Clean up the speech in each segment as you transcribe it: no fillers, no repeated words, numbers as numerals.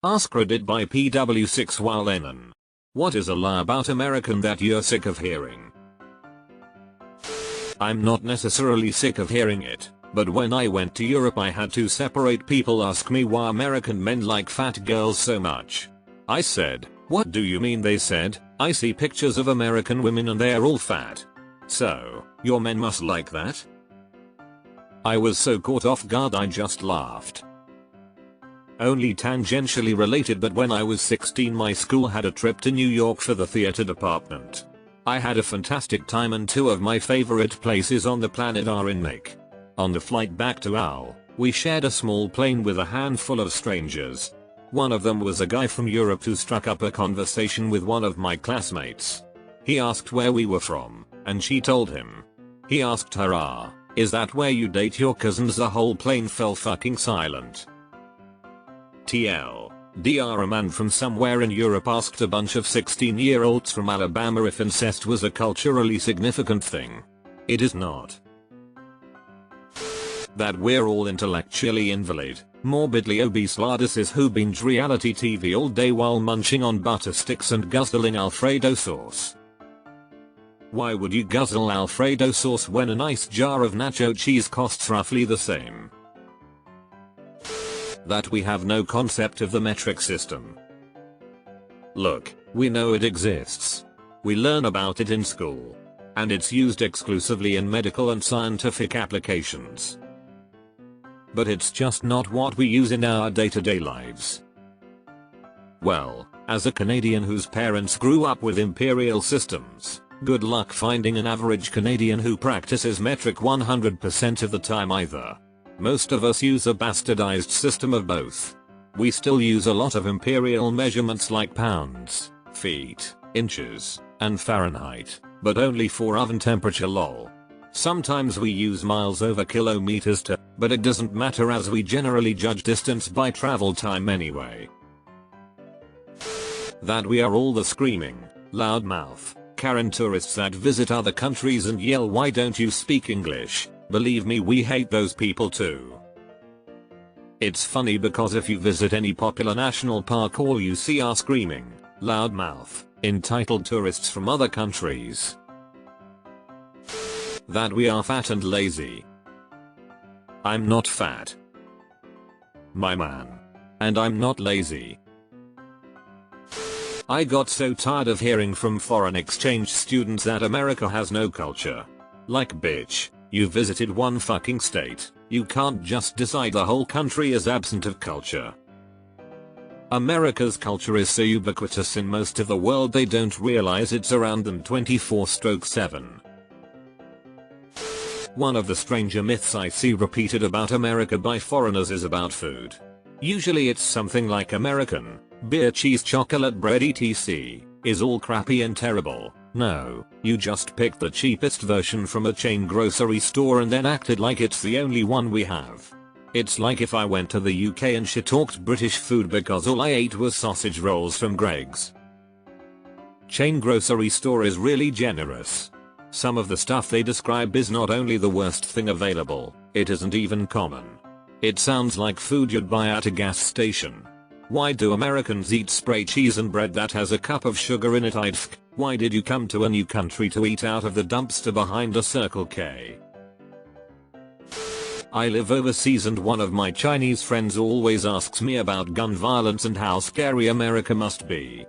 AskReddit by PW6YLenon. What is a lie about American that you're sick of hearing? I'm not necessarily sick of hearing it, but when I went to Europe I had to separate people ask me why American men like fat girls so much. I said, "What do you mean?" They said, "I see pictures of American women and they're all fat. So, your men must like that?" I was so caught off guard I just laughed. Only tangentially related, but when I was 16 my school had a trip to New York for the theater department. I had a fantastic time and two of my favorite places on the planet are in Mick. On the flight back to Owl, we shared a small plane with a handful of strangers. One of them was a guy from Europe who struck up a conversation with one of my classmates. He asked where we were from, and she told him. He asked her, "Is that where you date your cousins?" The whole plane fell fucking silent. TLDR, a man from somewhere in Europe asked a bunch of 16-year-olds from Alabama if incest was a culturally significant thing. It is not. That we're all intellectually invalid, morbidly obese lardices who binge reality TV all day while munching on butter sticks and guzzling Alfredo sauce. Why would you guzzle Alfredo sauce when a nice jar of nacho cheese costs roughly the same? That we have no concept of the metric system. Look, we know it exists. We learn about it in school. And it's used exclusively in medical and scientific applications. But it's just not what we use in our day-to-day lives. Well, as a Canadian whose parents grew up with imperial systems, good luck finding an average Canadian who practices metric 100% of the time either. Most of us use a bastardized system of both. We still use a lot of imperial measurements like pounds, feet, inches, and Fahrenheit, but only for oven temperature lol. Sometimes we use miles over kilometers too, but it doesn't matter as we generally judge distance by travel time anyway. That we are all the screaming, loudmouth, Karen tourists that visit other countries and yell, "Why don't you speak English?" Believe me, we hate those people too. It's funny because if you visit any popular national park all you see are screaming, loudmouth, entitled tourists from other countries. That we are fat and lazy. I'm not fat, my man. And I'm not lazy. I got so tired of hearing from foreign exchange students that America has no culture. Like, bitch, you visited one fucking state. You can't just decide the whole country is absent of culture. America's culture is so ubiquitous in most of the world they don't realize it's around them 24/7. One of the stranger myths I see repeated about America by foreigners is about food. Usually it's something like American beer, cheese, chocolate, bread, etc. is all crappy and terrible. No, you just picked the cheapest version from a chain grocery store and then acted like it's the only one we have. It's like if I went to the UK and shit-talked British food because all I ate was sausage rolls from Greggs. Chain grocery store is really generous. Some of the stuff they describe is not only the worst thing available, it isn't even common. It sounds like food you'd buy at a gas station. Why do Americans eat spray cheese and bread that has a cup of sugar in it? Why did you come to a new country to eat out of the dumpster behind a Circle K? I live overseas and one of my Chinese friends always asks me about gun violence and how scary America must be.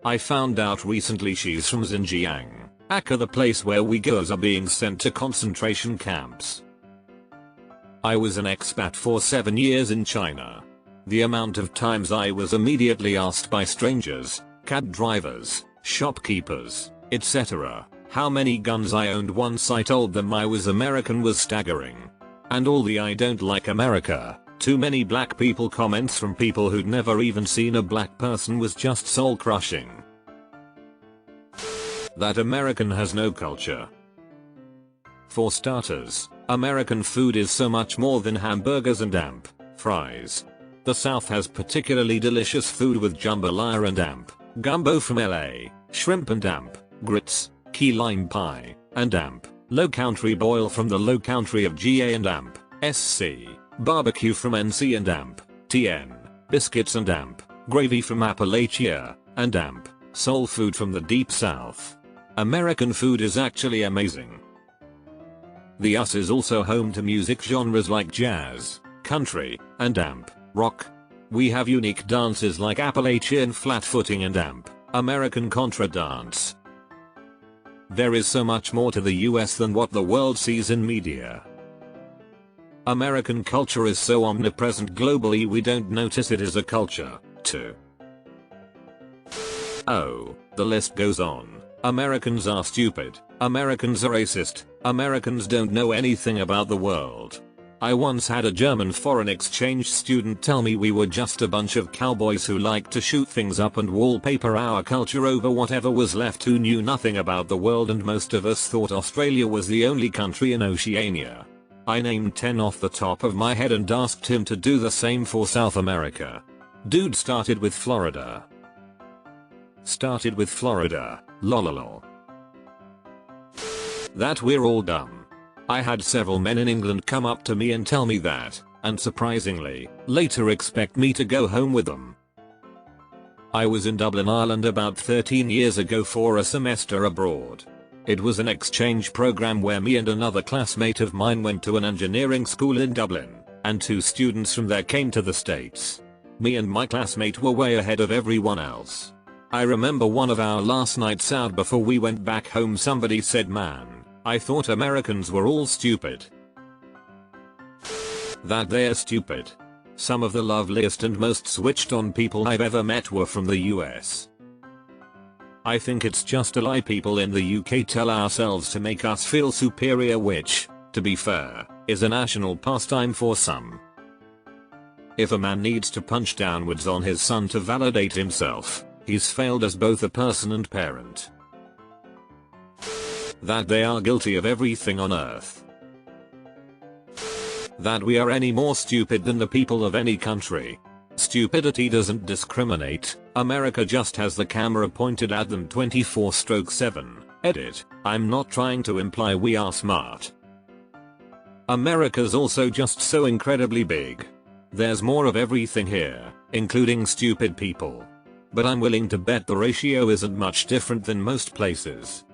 I found out recently she's from Xinjiang, aka the place where Uyghurs are being sent to concentration camps. I was an expat for 7 years in China. The amount of times I was immediately asked by strangers, cab drivers, shopkeepers, etc. how many guns I owned once I told them I was American was staggering. And all the "I don't like America, too many black people" comments from people who'd never even seen a black person was just soul crushing. That American has no culture. For starters, American food is so much more than hamburgers and fries. The South has particularly delicious food with jambalaya and gumbo from LA, shrimp and grits, key lime pie, and low country boil from the low country of GA and SC, barbecue from NC and TN, biscuits and amp, gravy from Appalachia, and amp, soul food from the deep south. American food is actually amazing. The US is also home to music genres like jazz, country, and amp, rock. We have unique dances like Appalachian flat-footing and amp, American contra dance. There is so much more to the US than what the world sees in media. American culture is so omnipresent globally we don't notice it as a culture, too. Oh, the list goes on. Americans are stupid, Americans are racist, Americans don't know anything about the world. I once had a German foreign exchange student tell me we were just a bunch of cowboys who liked to shoot things up and wallpaper our culture over whatever was left, who knew nothing about the world, and most of us thought Australia was the only country in Oceania. I named 10 off the top of my head and asked him to do the same for South America. Dude started with Florida. Lololol. That we're all dumb. I had several men in England come up to me and tell me that, and surprisingly, later expect me to go home with them. I was in Dublin, Ireland about 13 years ago for a semester abroad. It was an exchange program where me and another classmate of mine went to an engineering school in Dublin, and 2 students from there came to the States. Me and my classmate were way ahead of everyone else. I remember one of our last nights out before we went back home, somebody said, "Man, I thought Americans were all stupid." That they're stupid. Some of the loveliest and most switched on people I've ever met were from the US. I think it's just a lie people in the UK tell ourselves to make us feel superior, which, to be fair, is a national pastime for some. If a man needs to punch downwards on his son to validate himself, he's failed as both a person and parent. That they are guilty of everything on earth. That we are any more stupid than the people of any country. Stupidity doesn't discriminate, America just has the camera pointed at them 24/7. Edit, I'm not trying to imply we are smart. America's also just so incredibly big. There's more of everything here, including stupid people. But I'm willing to bet the ratio isn't much different than most places.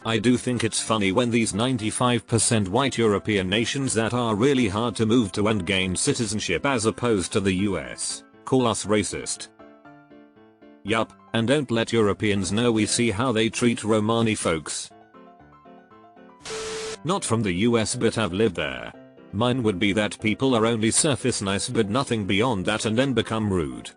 I do think it's funny when these 95% white European nations that are really hard to move to and gain citizenship as opposed to the US, call us racist. Yup, and don't let Europeans know we see how they treat Romani folks. Not from the US but have lived there. Mine would be that people are only surface nice but nothing beyond that and then become rude.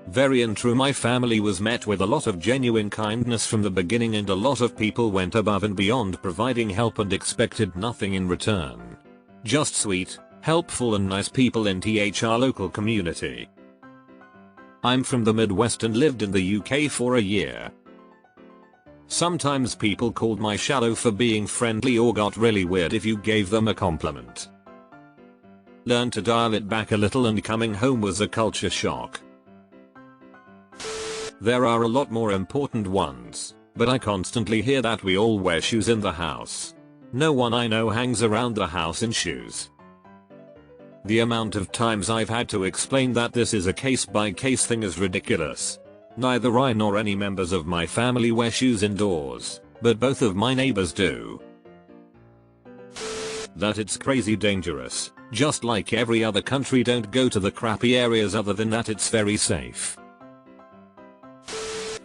Very untrue. My family was met with a lot of genuine kindness from the beginning and a lot of people went above and beyond providing help and expected nothing in return. Just sweet, helpful and nice people in our local community. I'm from the Midwest and lived in the UK for a year. Sometimes people called my shallow for being friendly or got really weird if you gave them a compliment. Learned to dial it back a little and coming home was a culture shock. There are a lot more important ones, but I constantly hear that we all wear shoes in the house. No one I know hangs around the house in shoes. The amount of times I've had to explain that this is a case-by-case thing is ridiculous. Neither I nor any members of my family wear shoes indoors, but both of my neighbors do. That it's crazy dangerous. Just like every other country, don't go to the crappy areas, other than that it's very safe.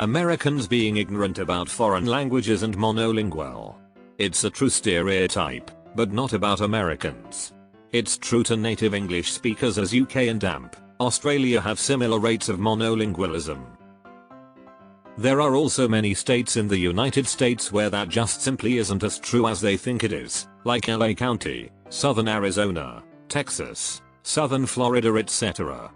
Americans being ignorant about foreign languages and monolingual. It's a true stereotype, but not about Americans. It's true to native English speakers, as UK and Australia have similar rates of monolingualism. There are also many states in the United States where that just simply isn't as true as they think it is, like LA County, Southern Arizona, Texas, Southern Florida, etc.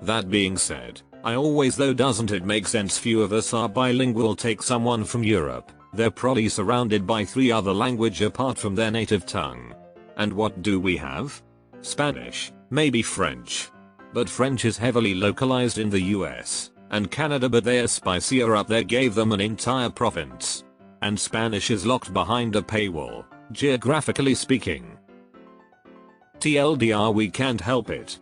That being said, I always though doesn't it make sense few of us are bilingual. Take someone from Europe, they're probably surrounded by 3 other languages apart from their native tongue. And what do we have? Spanish, maybe French. But French is heavily localized in the US and Canada, but their spicier up there gave them an entire province. And Spanish is locked behind a paywall, geographically speaking. TLDR, we can't help it.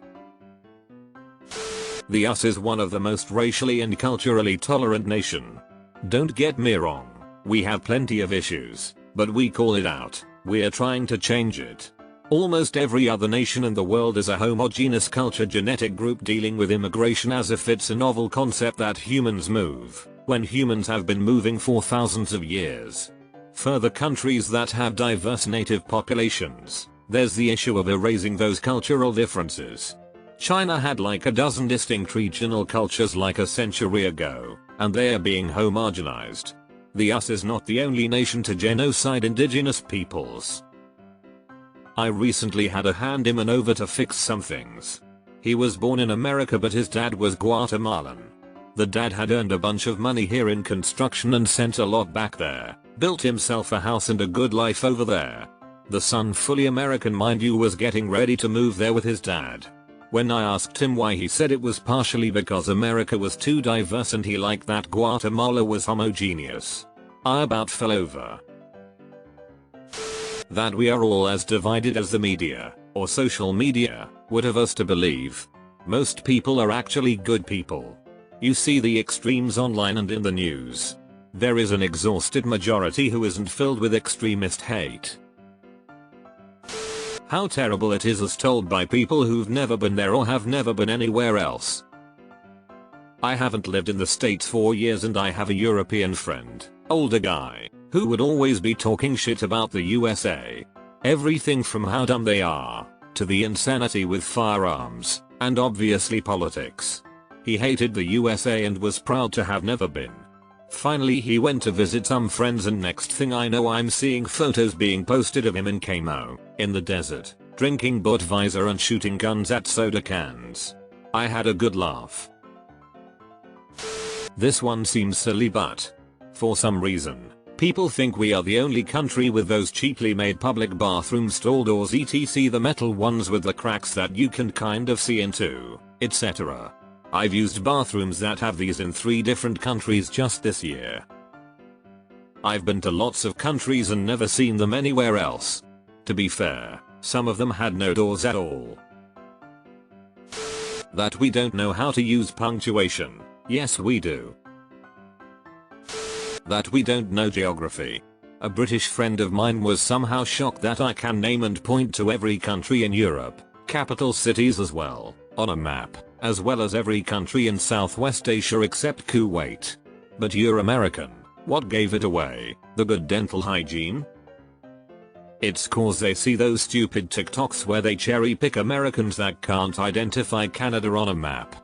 The US is one of the most racially and culturally tolerant nation. Don't get me wrong, we have plenty of issues, but we call it out. We're trying to change it. Almost every other nation in the world is a homogeneous culture genetic group dealing with immigration as if it's a novel concept that humans move, when humans have been moving for thousands of years. Further, countries that have diverse native populations, there's the issue of erasing those cultural differences. China had like a dozen distinct regional cultures like a century ago, and they are being homogenized. The US is not the only nation to genocide indigenous peoples. I recently had a handyman over to fix some things. He was born in America but his dad was Guatemalan. The dad had earned a bunch of money here in construction and sent a lot back there, built himself a house and a good life over there. The son, fully American mind you, was getting ready to move there with his dad. When I asked him why, he said it was partially because America was too diverse and he liked that Guatemala was homogeneous. I about fell over. That we are all as divided as the media, or social media, would have us to believe. Most people are actually good people. You see the extremes online and in the news. There is an exhausted majority who isn't filled with extremist hate. How terrible it is as told by people who've never been there or have never been anywhere else. I haven't lived in the States for years and I have a European friend, older guy, who would always be talking shit about the USA. Everything from how dumb they are, to the insanity with firearms, and obviously politics. He hated the USA and was proud to have never been. Finally he went to visit some friends and next thing I know I'm seeing photos being posted of him in camo, in the desert, drinking Budweiser and shooting guns at soda cans. I had a good laugh. This one seems silly but, for some reason, people think we are the only country with those cheaply made public bathroom stall doors, etc., the metal ones with the cracks that you can kind of see into, etc. I've used bathrooms that have these in 3 different countries just this year. I've been to lots of countries and never seen them anywhere else. To be fair, some of them had no doors at all. That we don't know how to use punctuation. Yes, we do. That we don't know geography. A British friend of mine was somehow shocked that I can name and point to every country in Europe, capital cities as well, on a map, as well as every country in Southwest Asia except Kuwait. But you're American. What gave it away? The good dental hygiene? It's cause they see those stupid TikToks where they cherry pick Americans that can't identify Canada on a map.